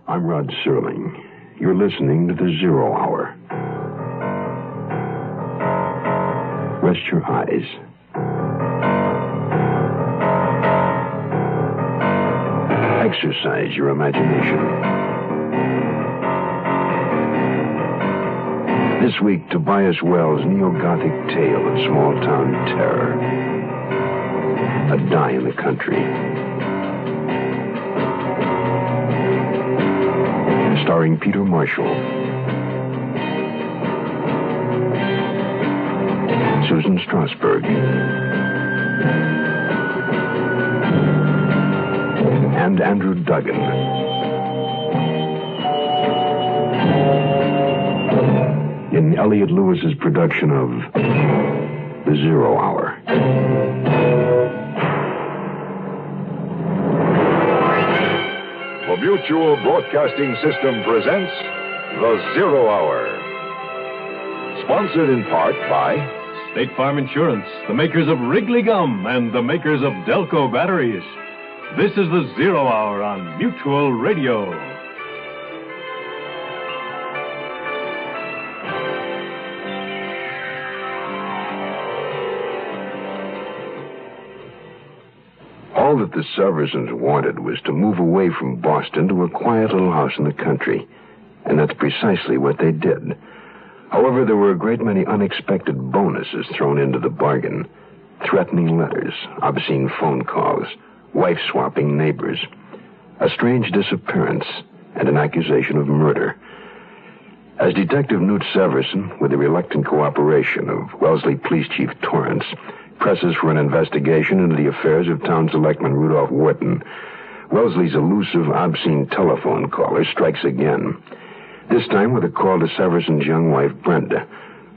I'm Rod Serling. You're listening to the Zero Hour. Rest your eyes. Exercise your imagination. This week, Tobias Wells' neo-Gothic tale of small-town terror. A Die in the Country. Starring Peter Marshall, Susan Strasberg, and Andrew Duggan. In Elliot Lewis's production of The Zero Hour. The Mutual Broadcasting System presents The Zero Hour. Sponsored in part by State Farm Insurance, the makers of Wrigley Gum, and the makers of Delco Batteries. This is The Zero Hour on Mutual Radio. All that the Seversons wanted was to move away from Boston to a quiet little house in the country. And that's precisely what they did. However, there were a great many unexpected bonuses thrown into the bargain. Threatening letters, obscene phone calls, wife-swapping neighbors, a strange disappearance, and an accusation of murder. As Detective Newt Severson, with the reluctant cooperation of Wellesley Police Chief Torrance, presses for an investigation into the affairs of town selectman Rudolph Wharton, Wellesley's elusive, obscene telephone caller strikes again. This time with a call to Severson's young wife, Brenda,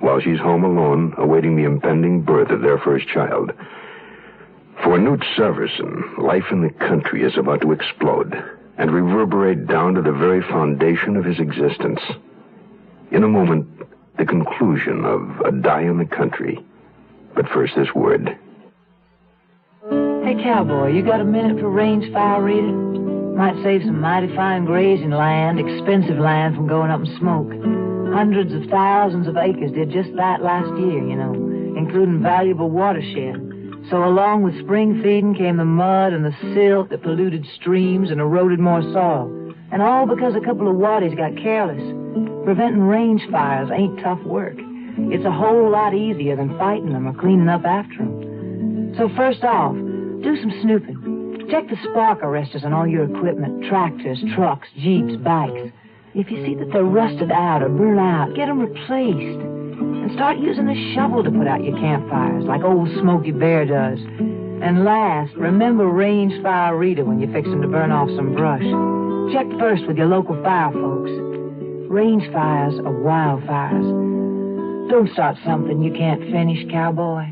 while she's home alone, awaiting the impending birth of their first child. For Newt Severson, life in the country is about to explode and reverberate down to the very foundation of his existence. In a moment, the conclusion of A Die in the Country. But first, this word. Hey, cowboy, you got a minute for range fire reader? Might save some mighty fine grazing land, expensive land, from going up in smoke. Hundreds of thousands of acres did just that last year, you know, including valuable watershed. So along with spring feeding came the mud and the silt that polluted streams and eroded more soil. And all because a couple of waddies got careless. Preventing range fires ain't tough work. It's a whole lot easier than fighting them or cleaning up after them. So first off, do some snooping. Check the spark arresters on all your equipment, tractors, trucks, jeeps, bikes. If you see that they're rusted out or burnt out, get them replaced. And start using a shovel to put out your campfires, like old Smokey Bear does. And last, remember range fire reader when you fix them to burn off some brush. Check first with your local fire folks. Range fires are wildfires. Don't start something you can't finish, cowboy.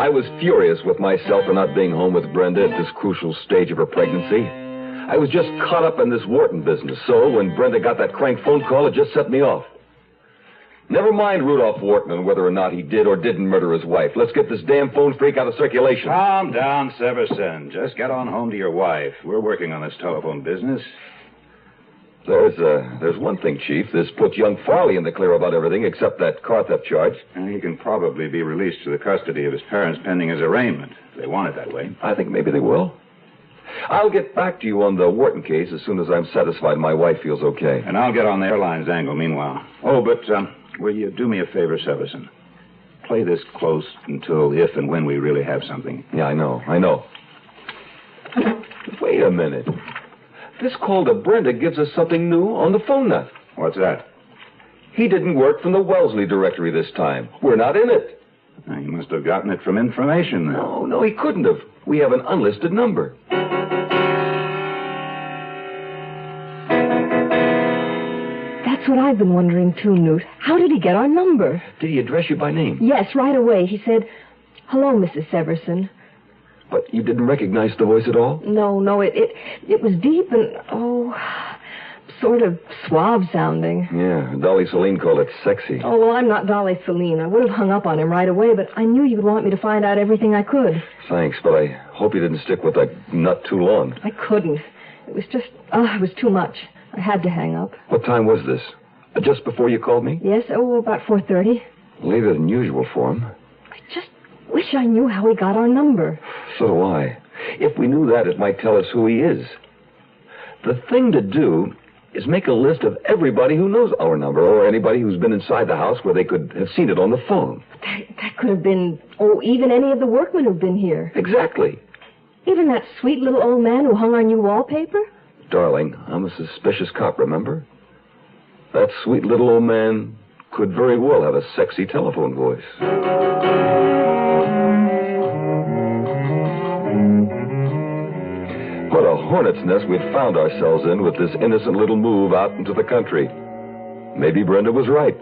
I was furious with myself for not being home with Brenda at this crucial stage of her pregnancy. I was just caught up in this Wharton business, so when Brenda got that crank phone call, it just set me off. Never mind Rudolph Wharton and whether or not he did or didn't murder his wife. Let's get this damn phone freak out of circulation. Calm down, Severson. Just get on home to your wife. We're working on this telephone business. There's one thing, Chief. This puts young Farley in the clear about everything except that car theft charge. And he can probably be released to the custody of his parents pending his arraignment. If they want it that way. I think maybe they will. I'll get back to you on the Wharton case as soon as I'm satisfied my wife feels okay. And I'll get on the airlines angle meanwhile. Oh, but will you do me a favor, Severson? Play this close until if and when we really have something. Yeah, I know. Wait a minute. This call to Brenda gives us something new on the phone nut. What's that? He didn't work from the Wellesley directory this time. We're not in it. He must have gotten it from information. No, he couldn't have. We have an unlisted number. That's what I've been wondering, too, Newt. How did he get our number? Did he address you by name? Yes, right away. He said, "Hello, Mrs. Severson." But you didn't recognize the voice at all? No, it was deep and, sort of suave sounding. Yeah, Dolly Celine called it sexy. Oh, well, I'm not Dolly Celine. I would have hung up on him right away, but I knew you'd want me to find out everything I could. Thanks, but I hope you didn't stick with that nut too long. I couldn't. It was just, it was too much. I had to hang up. What time was this? Just before you called me? Yes, about 4:30. Later than usual for him. I just wish I knew how he got our number. So do I. If we knew that, it might tell us who he is. The thing to do is make a list of everybody who knows our number or anybody who's been inside the house where they could have seen it on the phone. That could have been, even any of the workmen who've been here. Exactly. Even that sweet little old man who hung our new wallpaper? Darling, I'm a suspicious cop, remember? That sweet little old man could very well have a sexy telephone voice. What a hornet's nest we'd found ourselves in with this innocent little move out into the country. Maybe Brenda was right.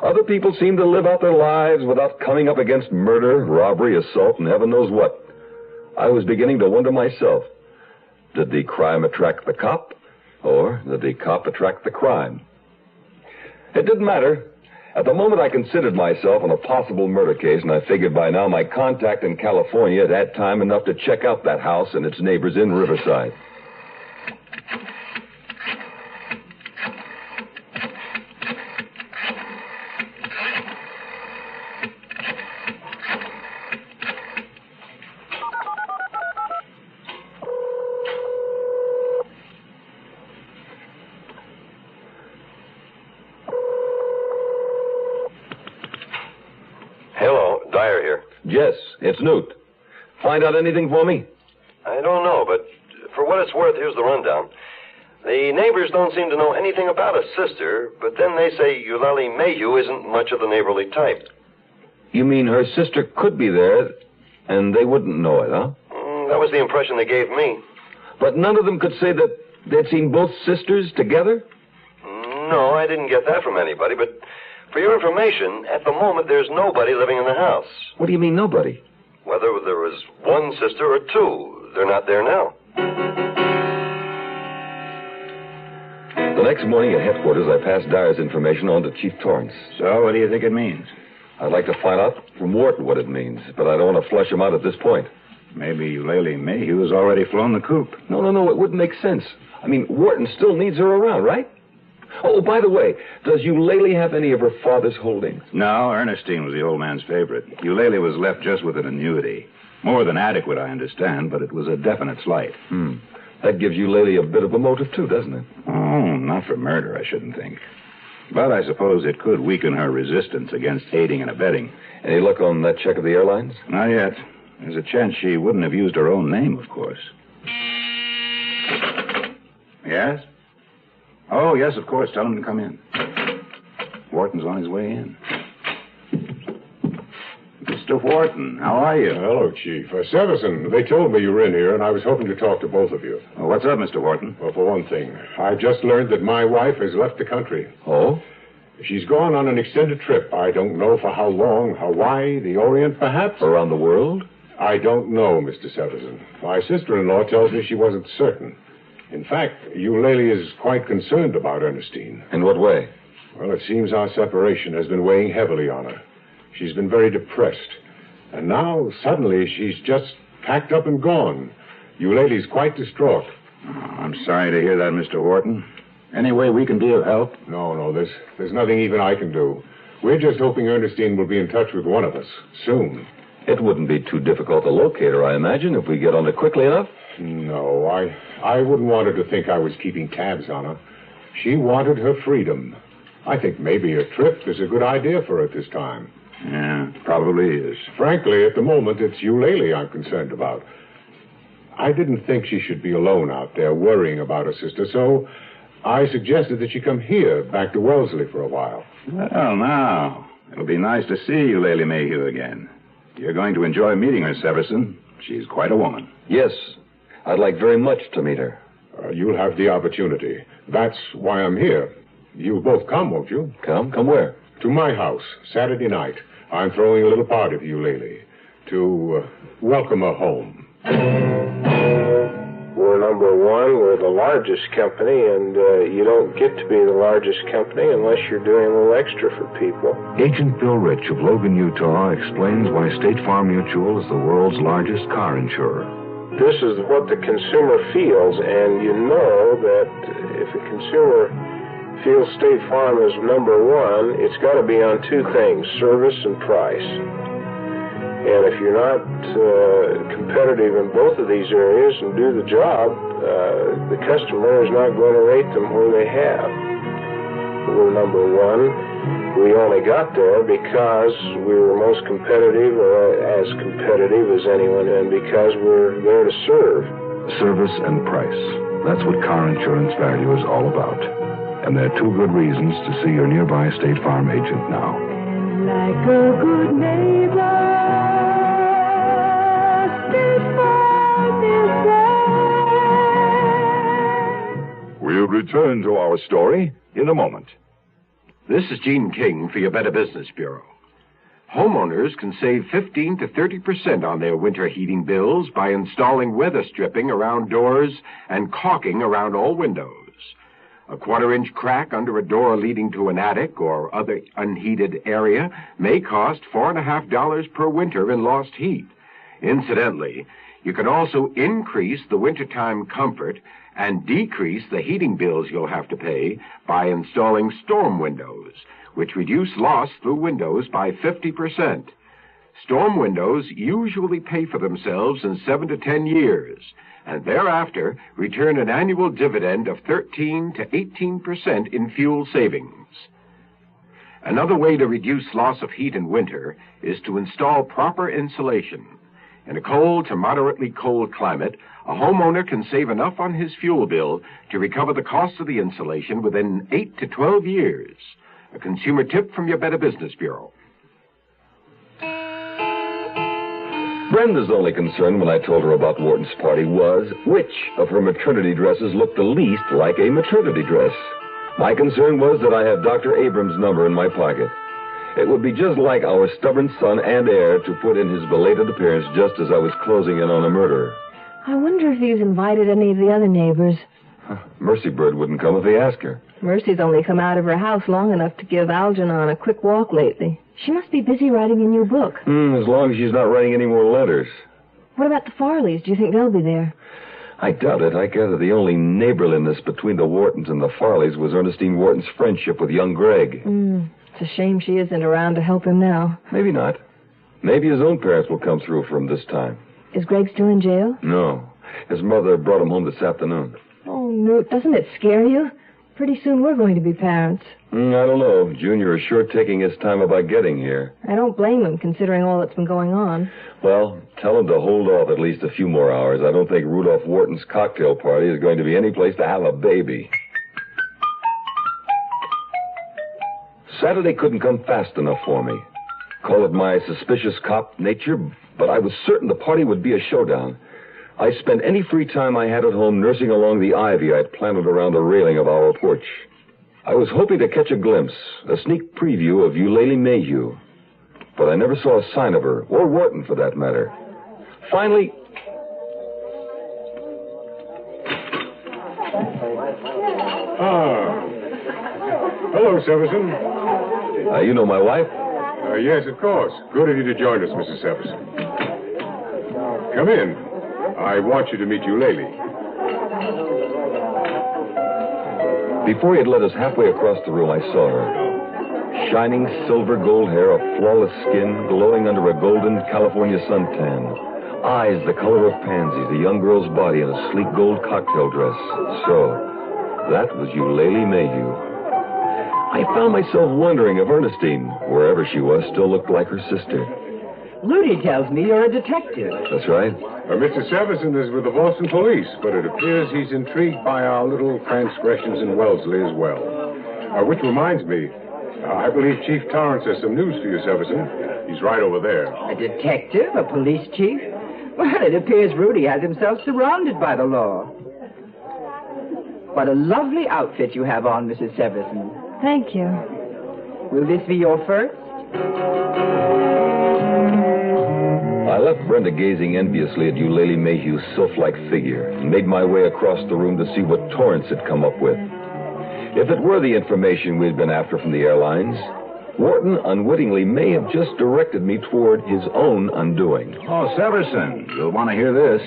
Other people seem to live out their lives without coming up against murder, robbery, assault, and heaven knows what. I was beginning to wonder myself. Did the crime attract the cop, or did the cop attract the crime? It didn't matter. At the moment, I considered myself on a possible murder case, and I figured by now my contact in California had had time enough to check out that house and its neighbors in Riverside. Dyer here. Jess, it's Newt. Find out anything for me? I don't know, but for what it's worth, here's the rundown. The neighbors don't seem to know anything about a sister, but then they say Eulalie Mayhew isn't much of the neighborly type. You mean her sister could be there, and they wouldn't know it, huh? That was the impression they gave me. But none of them could say that they'd seen both sisters together? No, I didn't get that from anybody, but for your information, at the moment there's nobody living in the house. What do you mean, nobody? Whether there was one sister or two, they're not there now. The next morning at headquarters, I passed Dyer's information on to Chief Torrance. So, what do you think it means? I'd like to find out from Wharton what it means, but I don't want to flush him out at this point. Maybe Eulalie Mayhew has already flown the coop. No, it wouldn't make sense. I mean, Wharton still needs her around, right? Oh, by the way, does Eulalie have any of her father's holdings? No, Ernestine was the old man's favorite. Eulalie was left just with an annuity. More than adequate, I understand, but it was a definite slight. That gives Eulalie a bit of a motive, too, doesn't it? Oh, not for murder, I shouldn't think. But I suppose it could weaken her resistance against aiding and abetting. Any luck on that check of the airlines? Not yet. There's a chance she wouldn't have used her own name, of course. Yes? Oh, yes, of course. Tell him to come in. Wharton's on his way in. Mr. Wharton, how are you? Hello, Chief. Severson, they told me you were in here, and I was hoping to talk to both of you. Well, what's up, Mr. Wharton? Well, for one thing, I just learned that my wife has left the country. Oh? She's gone on an extended trip. I don't know for how long. Hawaii, the Orient, perhaps? Around the world? I don't know, Mr. Severson. My sister-in-law tells me she wasn't certain. In fact, Eulalie is quite concerned about Ernestine. In what way? Well, it seems our separation has been weighing heavily on her. She's been very depressed. And now, suddenly, she's just packed up and gone. Eulalie's quite distraught. Oh, I'm sorry to hear that, Mr. Wharton. Any way we can be of help? No, there's nothing even I can do. We're just hoping Ernestine will be in touch with one of us, soon. It wouldn't be too difficult to locate her, I imagine, if we get on it quickly enough. No, I wouldn't want her to think I was keeping tabs on her. She wanted her freedom. I think maybe a trip is a good idea for her at this time. Yeah, probably is. Frankly, at the moment, it's Eulalie I'm concerned about. I didn't think she should be alone out there worrying about her sister, so I suggested that she come here, back to Wellesley for a while. Well, now, it'll be nice to see Eulalie Mayhew again. You're going to enjoy meeting her, Severson. She's quite a woman. Yes, I'd like very much to meet her. You'll have the opportunity. That's why I'm here. You'll both come, won't you? Come? Come where? To my house, Saturday night. I'm throwing a little party for Eulalie to welcome her home. We're we're number one. We're the largest company, and you don't get to be the largest company unless you're doing a little extra for people. Agent Bill Rich of Logan, Utah, explains why State Farm Mutual is the world's largest car insurer. This is what the consumer feels, and you know that if a consumer feels State Farm is number one, it's got to be on two things, service and price. And if you're not competitive in both of these areas and do the job, the customer is not going to rate them where they have. We're number one. We only got there because we were most competitive, or as competitive as anyone, and because we're there to serve. Service and price. That's what car insurance value is all about. And there are two good reasons to see your nearby State Farm agent now. And like a good neighbor, We'll return to our story in a moment. This is Gene King for your Better Business Bureau. Homeowners can save 15 to 30% on their winter heating bills by installing weather stripping around doors and caulking around all windows. A 1/4-inch crack under a door leading to an attic or other unheated area may cost $4.50 per winter in lost heat. Incidentally, you can also increase the wintertime comfort and decrease the heating bills you'll have to pay by installing storm windows, which reduce loss through windows by 50%. Storm windows usually pay for themselves in 7 to 10 years, and thereafter return an annual dividend of 13 to 18% in fuel savings. Another way to reduce loss of heat in winter is to install proper insulation. In a cold to moderately cold climate, a homeowner can save enough on his fuel bill to recover the cost of the insulation within 8 to 12 years. A consumer tip from your Better Business Bureau. Brenda's only concern when I told her about Wharton's party was which of her maternity dresses looked the least like a maternity dress. My concern was that I had Dr. Abrams' number in my pocket. It would be just like our stubborn son and heir to put in his belated appearance just as I was closing in on a murder. I wonder if he's invited any of the other neighbors. Mercy Bird wouldn't come if he asked her. Mercy's only come out of her house long enough to give Algernon a quick walk lately. She must be busy writing a new book. As long as she's not writing any more letters. What about the Farleys? Do you think they'll be there? I doubt it. I gather the only neighborliness between the Whartons and the Farleys was Ernestine Wharton's friendship with young Greg. It's a shame she isn't around to help him now. Maybe not. Maybe his own parents will come through for him this time. Is Greg still in jail? No. His mother brought him home this afternoon. Oh, Newt, doesn't it scare you? Pretty soon we're going to be parents. I don't know. Junior is sure taking his time about getting here. I don't blame him, considering all that's been going on. Well, tell him to hold off at least a few more hours. I don't think Rudolph Wharton's cocktail party is going to be any place to have a baby. Saturday couldn't come fast enough for me. Call it my suspicious cop nature, but I was certain the party would be a showdown. I spent any free time I had at home nursing along the ivy I'd planted around the railing of our porch. I was hoping to catch a glimpse, a sneak preview of Eulalie Mayhew. But I never saw a sign of her, or Wharton for that matter. Finally... Hello, Severson. You know my wife? Yes, of course. Good of you to join us, Mrs. Severson. Come in. I want you to meet Eulalie. Before he had led us halfway across the room, I saw her. Shining silver gold hair, a flawless skin, glowing under a golden California suntan. Eyes the color of pansies, a young girl's body in a sleek gold cocktail dress. So, that was Eulalie Mayhew. I found myself wondering if Ernestine, wherever she was, still looked like her sister. Rudy tells me you're a detective. That's right. Mr. Severson is with the Boston police, but it appears he's intrigued by our little transgressions in Wellesley as well. Which reminds me, I believe Chief Torrance has some news for you, Severson. He's right over there. A detective? A police chief? Well, it appears Rudy has himself surrounded by the law. What a lovely outfit you have on, Mrs. Severson. Thank you. Will this be your first? I left Brenda gazing enviously at Eulalie Mayhew's sylph-like figure and made my way across the room to see what Torrance had come up with. If it were the information we'd been after from the airlines, Wharton unwittingly may have just directed me toward his own undoing. Oh, Severson, you'll want to hear this.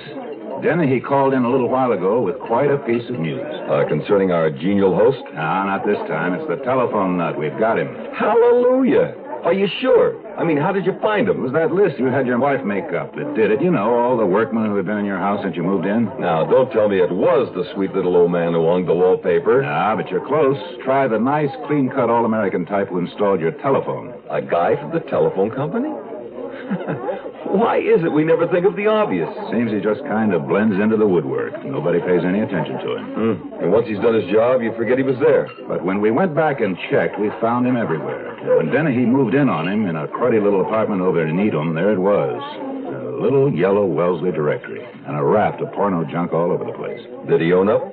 Dennehy called in a little while ago with quite a piece of news. Concerning our genial host? No, not this time. It's the telephone nut. We've got him. Hallelujah. Are you sure? I mean, how did you find him? It was that list you had your wife make up that did it. You know, all the workmen who had been in your house since you moved in. Now, don't tell me it was the sweet little old man who hung the wallpaper. Nah, but you're close. Try the nice, clean-cut All-American type who installed your telephone. A guy from the telephone company? Why is it we never think of the obvious? Seems he just kind of blends into the woodwork. Nobody pays any attention to him. And once he's done his job, you forget he was there. But when we went back and checked, we found him everywhere. When Dennehy moved in on him in a cruddy little apartment over in Needham, there it was. A little yellow Wellesley directory and a raft of porno junk all over the place. Did he own up?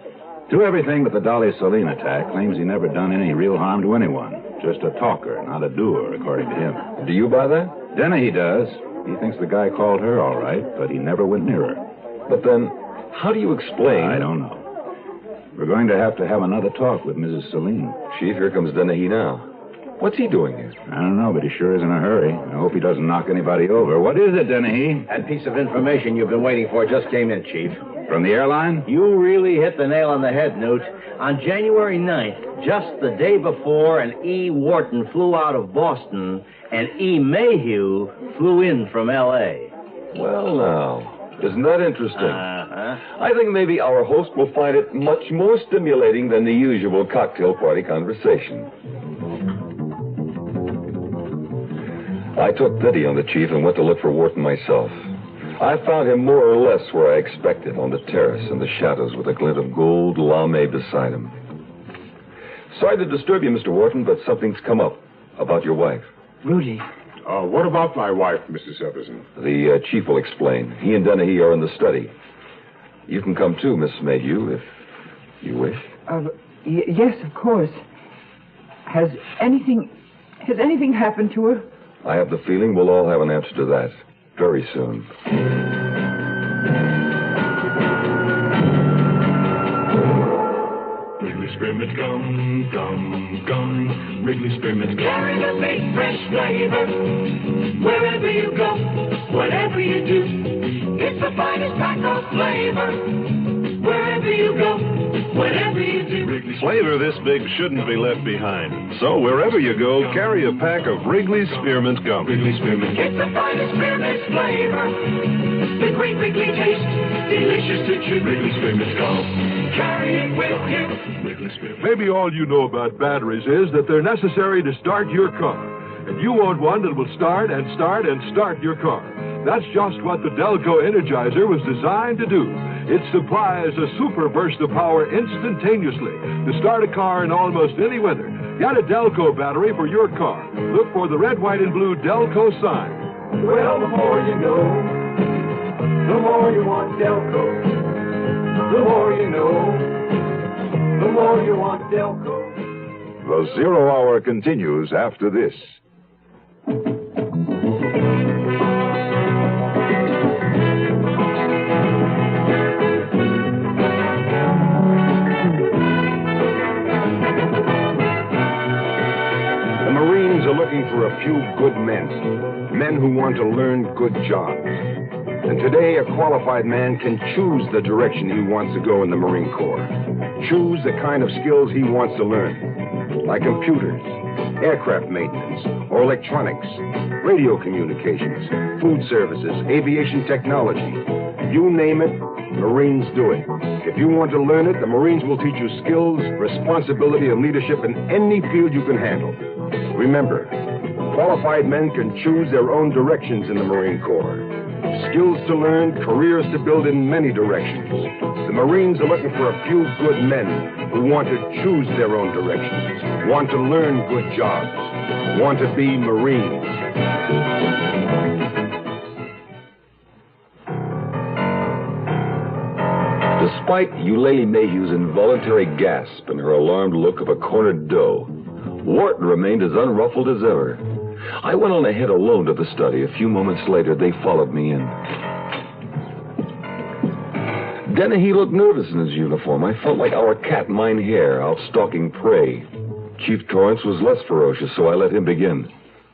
To everything but the Dolly Saline attack, claims he never done any real harm to anyone. Just a talker, not a doer, according to him. Do you buy that? Dennehy does. He thinks the guy called her all right, but he never went near her. But then, how do you explain... I don't know. We're going to have another talk with Mrs. Saline. Chief, here comes Dennehy now. What's he doing here? I don't know, but he sure is in a hurry. I hope he doesn't knock anybody over. What is it, Dennehy? That piece of information you've been waiting for just came in, Chief. From the airline? You really hit the nail on the head, Newt. On January 9th, just the day before an E. Wharton flew out of Boston, and E. Mayhew flew in from L.A. Well, now, isn't that interesting? Uh-huh. I think maybe our host will find it much more stimulating than the usual cocktail party conversation. I took pity on the chief and went to look for Wharton myself. I found him more or less where I expected, on the terrace in the shadows with a glint of gold lame beside him. Sorry to disturb you, Mr. Wharton, but something's come up about your wife. Rudy. What about my wife, Mrs. Everson? The chief will explain. He and Dennehy are in the study. You can come too, Miss Mayhew, if you wish. Yes, of course. Has anything happened to her? I have the feeling we'll all have an answer to that very soon. Wrigley Spearmint Gum, Gum, Gum. Wrigley Spearmint Gum. Carry the big fresh flavor wherever you go, whatever you do. It's the finest pack of flavor wherever you go, whatever you do. Flavor this big shouldn't be left behind. So wherever you go, carry a pack of Wrigley Spearmint Gum. Wrigley Spearmint. It's the finest spearmint flavor. The great Wrigley taste, delicious to chew. Wrigley Spearmint Gum. Carry it with you. Maybe all you know about batteries is that they're necessary to start your car. And you want one that will start and start and start your car. That's just what the Delco Energizer was designed to do. It supplies a super burst of power instantaneously to start a car in almost any weather. Get a Delco battery for your car. Look for the red, white, and blue Delco sign. Well, the more you know, the more you want Delco. The more you know, the more you want Delco. The Zero Hour continues after this. The Marines are looking for a few good men who want to learn good jobs. And today, a qualified man can choose the direction he wants to go in the Marine Corps. Choose the kind of skills he wants to learn, like computers, aircraft maintenance, or electronics, radio communications, food services, aviation technology. You name it, Marines do it. If you want to learn it, the Marines will teach you skills, responsibility, and leadership in any field you can handle. Remember, qualified men can choose their own directions in the Marine Corps. Skills to learn, careers to build in many directions. The Marines are looking for a few good men who want to choose their own directions, want to learn good jobs, want to be Marines. Despite Eulalie Mayhew's involuntary gasp and her alarmed look of a cornered doe, Wharton remained as unruffled as ever. I went on ahead alone to the study. A few moments later, they followed me in. Dennehy looked nervous in his uniform. I felt like our cat, mine hare, out stalking prey. Chief Torrance was less ferocious, so I let him begin.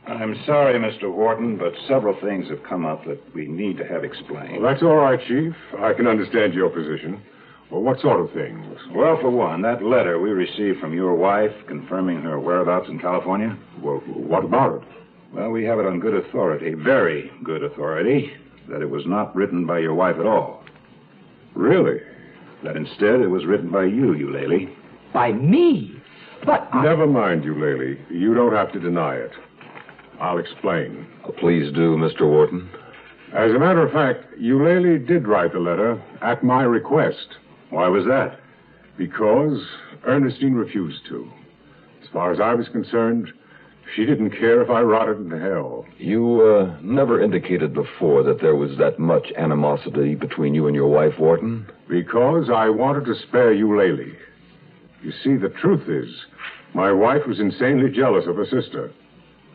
I'm sorry, Mr. Wharton, but several things have come up that we need to have explained. Well, that's all right, Chief. I can understand your position. Well, what sort of things? Well, for one, that letter we received from your wife confirming her whereabouts in California. Well, what about it? Well, we have it on good authority, very good authority, that it was not written by your wife at all. Really? That instead it was written by you, Eulalie. By me? But Never mind, Eulalie. You don't have to deny it. I'll explain. Please do, Mr. Wharton. As a matter of fact, Eulalie did write the letter at my request. Why was that? Because Ernestine refused to. As far as I was concerned, she didn't care if I rotted in hell. You never indicated before that there was that much animosity between you and your wife, Wharton? Because I wanted to spare Eulalie. You see, the truth is, my wife was insanely jealous of her sister.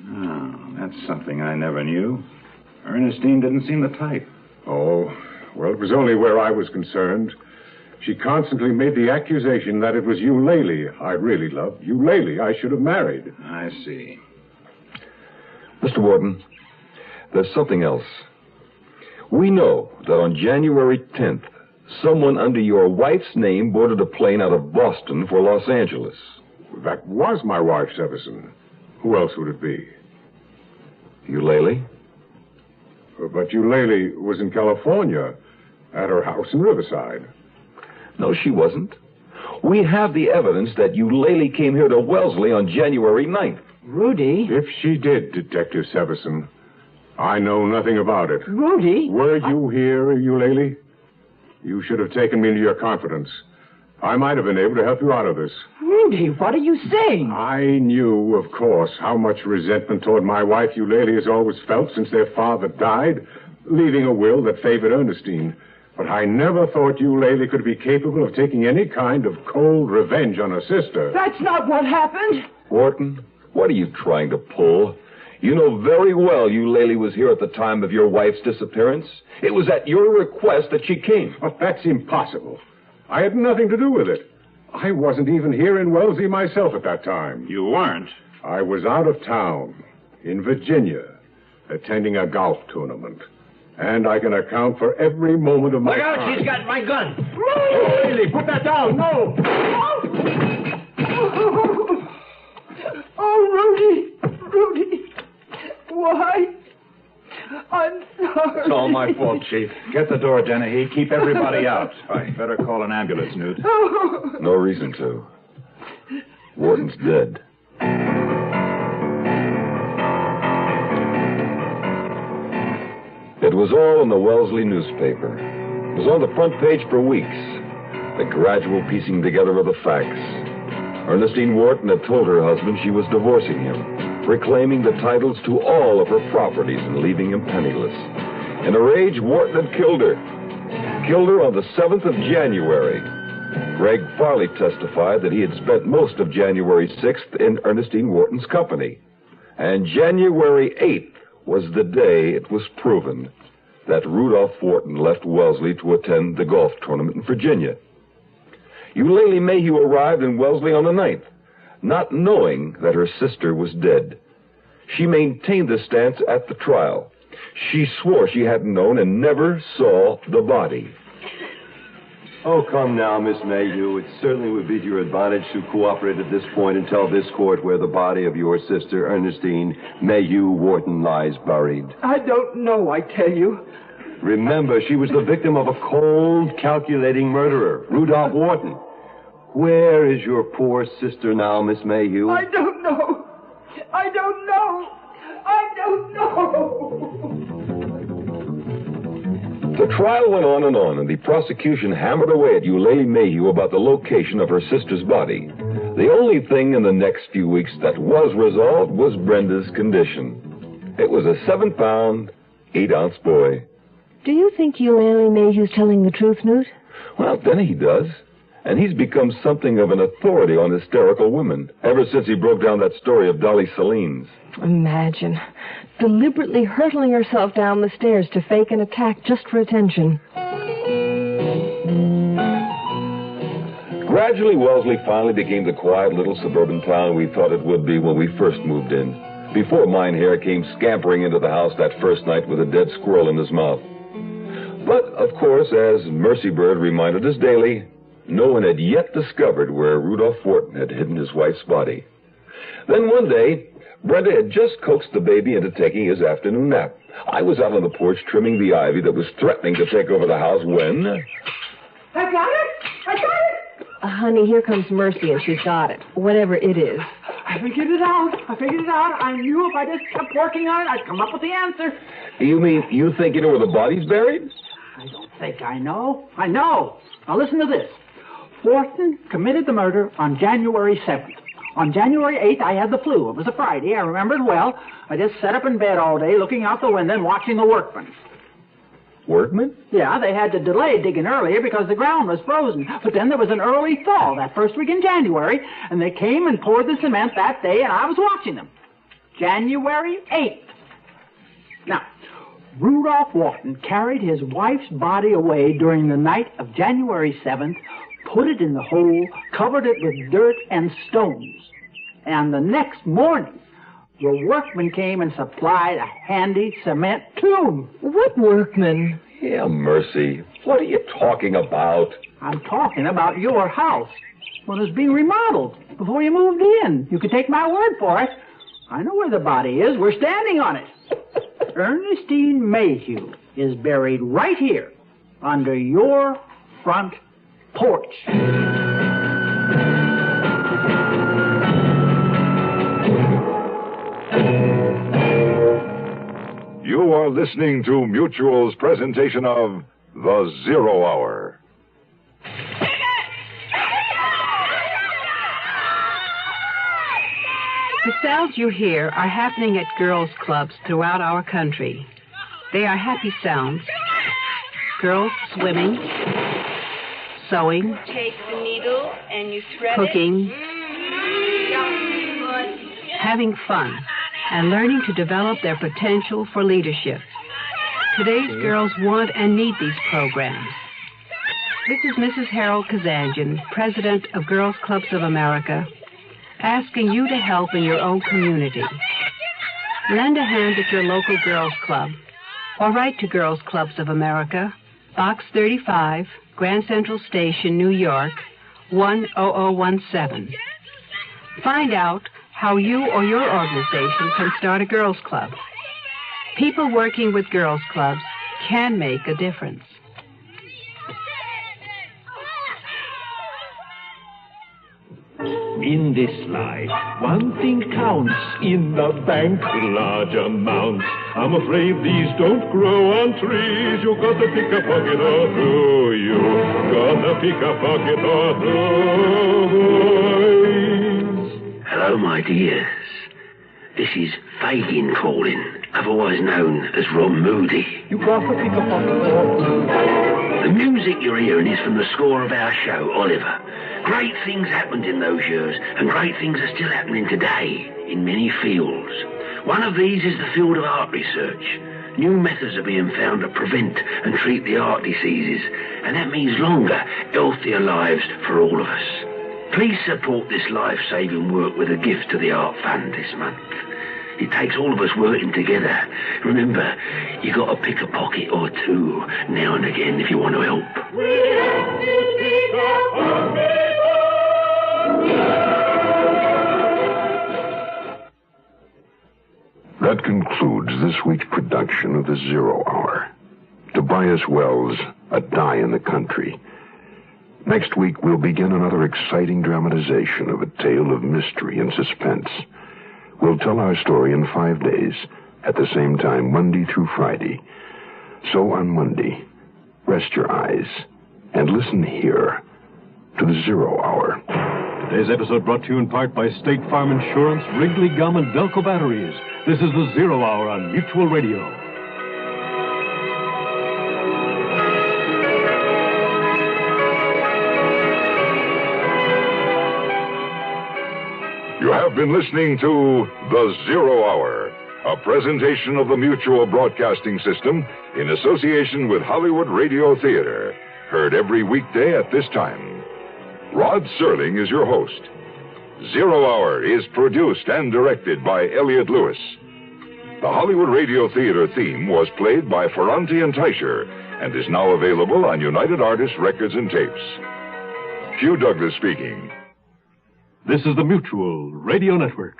Oh, that's something I never knew. Ernestine didn't seem the type. Oh, well, it was only where I was concerned. She constantly made the accusation that it was Eulalie I really loved. Eulalie I should have married. I see. Mr. Wharton, there's something else. We know that on January 10th, someone under your wife's name boarded a plane out of Boston for Los Angeles. That was my wife, Severson. Who else would it be? Eulalie? But Eulalie was in California, at her house in Riverside. No, she wasn't. We have the evidence that Eulalie came here to Wellesley on January 9th. Rudy? If she did, Detective Severson, I know nothing about it. Rudy? Were you here, Eulalie? You should have taken me into your confidence. I might have been able to help you out of this. Rudy, what are you saying? I knew, of course, how much resentment toward my wife Eulalie has always felt since their father died, leaving a will that favored Ernestine. But I never thought Eulalie could be capable of taking any kind of cold revenge on her sister. That's not what happened. Wharton, what are you trying to pull? You know very well Eulalie was here at the time of your wife's disappearance. It was at your request that she came. But that's impossible. I had nothing to do with it. I wasn't even here in Wellesley myself at that time. You weren't? I was out of town, in Virginia, attending a golf tournament. And I can account for every moment of my Look out, time. she's got my gun. Eulalie, put that down. No. Oh, Rudy. Why? I'm sorry. It's all my fault, Chief. Get the door, Dennehy. Keep everybody out. I better call an ambulance, Newt. No reason to. Wharton's dead. It was all in the Wellesley newspaper. It was on the front page for weeks. The gradual piecing together of the facts. Ernestine Wharton had told her husband she was divorcing him, reclaiming the titles to all of her properties and leaving him penniless. In a rage, Wharton had killed her. Killed her on the 7th of January. Greg Farley testified that he had spent most of January 6th in Ernestine Wharton's company. And January 8th was the day it was proven that Rudolph Wharton left Wellesley to attend the golf tournament in Virginia. Eulalie Mayhew arrived in Wellesley on the 9th, not knowing that her sister was dead. She maintained this stance at the trial. She swore she hadn't known and never saw the body. Oh, come now, Miss Mayhew. It certainly would be to your advantage to cooperate at this point and tell this court where the body of your sister, Ernestine Mayhew Wharton, lies buried. I don't know, I tell you. Remember, she was the victim of a cold, calculating murderer, Rudolph Wharton. Where is your poor sister now, Miss Mayhew? I don't know. I don't know. I don't know. The trial went on, and the prosecution hammered away at Eulalie Mayhew about the location of her sister's body. The only thing in the next few weeks that was resolved was Brenda's condition. It was a 7-pound, 8-ounce boy. Do you think Eulalie Mayhew's telling the truth, Newt? Well, then he does. And he's become something of an authority on hysterical women ever since he broke down that story of Dolly Celine's. Imagine. Deliberately hurtling herself down the stairs to fake an attack just for attention. Gradually, Wellesley finally became the quiet little suburban town we thought it would be when we first moved in, before Mein Herr came scampering into the house that first night with a dead squirrel in his mouth. But, of course, as Mercy Bird reminded us daily, no one had yet discovered where Rudolph Wharton had hidden his wife's body. Then one day, Brenda had just coaxed the baby into taking his afternoon nap. I was out on the porch trimming the ivy that was threatening to take over the house when... I got it! I got it! Honey, here comes Mercy, and she's got it. Whatever it is. I figured it out. I knew if I just kept working on it, I'd come up with the answer. You mean you think you know where the body's buried? I don't think I know. I know. Now listen to this. Wharton committed the murder on January 7th. On January 8th, I had the flu. It was a Friday. I remember it well. I just sat up in bed all day looking out the window and watching the workmen. Workmen? Yeah, they had to delay digging earlier because the ground was frozen. But then there was an early thaw that first week in January, and they came and poured the cement that day, and I was watching them. January 8th. Now, Rudolph Wharton carried his wife's body away during the night of January 7th, put it in the hole, covered it with dirt and stones. And the next morning, the workmen came and supplied a handy cement tube. What workmen? Yeah, Mercy. What are you talking about? I'm talking about your house. Well, it was being remodeled before you moved in. You can take my word for it. I know where the body is. We're standing on it. Ernestine Mayhew is buried right here under your front porch. You are listening to Mutual's presentation of The Zero Hour. The sounds you hear are happening at girls' clubs throughout our country. They are happy sounds. Girls swimming, sewing, take the needle and you thread cooking, having fun, and learning to develop their potential for leadership. Today's girls want and need these programs. This is Mrs. Harold Kazanjian, President of Girls Clubs of America, asking you to help in your own community. Lend a hand at your local girls club, or write to Girls Clubs of America, Box 35, Grand Central Station, New York, 10017. Find out how you or your organization can start a girls club. People working with girls clubs can make a difference. In this life, one thing counts. In the bank, large amounts. I'm afraid these don't grow on trees. You gotta pick a pocket or two. You gotta pick a pocket or two. Hello, my dears. This is Fagin calling, otherwise known as Ron Moody. You gotta pick a pocket or two. The music you're hearing is from the score of our show, Oliver. Great things happened in those years, and great things are still happening today in many fields. One of these is the field of art research. New methods are being found to prevent and treat the heart diseases, and that means longer, healthier lives for all of us. Please support this life-saving work with a gift to the Art Fund this month. It takes all of us working together. Remember, you got to pick a pocket or two now and again if you want to help. That concludes this week's production of The Zero Hour. Tobias Wells, A Die in the Country. Next week, we'll begin another exciting dramatization of a tale of mystery and suspense. We'll tell our story in 5 days, at the same time, Monday through Friday. So on Monday, rest your eyes and listen here to The Zero Hour. Today's episode brought to you in part by State Farm Insurance, Wrigley Gum, and Delco Batteries. This is The Zero Hour on Mutual Radio. You have been listening to The Zero Hour, a presentation of the Mutual Broadcasting System in association with Hollywood Radio Theater. Heard every weekday at this time. Rod Serling is your host. Zero Hour is produced and directed by Elliott Lewis. The Hollywood Radio Theater theme was played by Ferranti and Teicher and is now available on United Artists Records and Tapes. Hugh Douglas speaking. This is the Mutual Radio Network.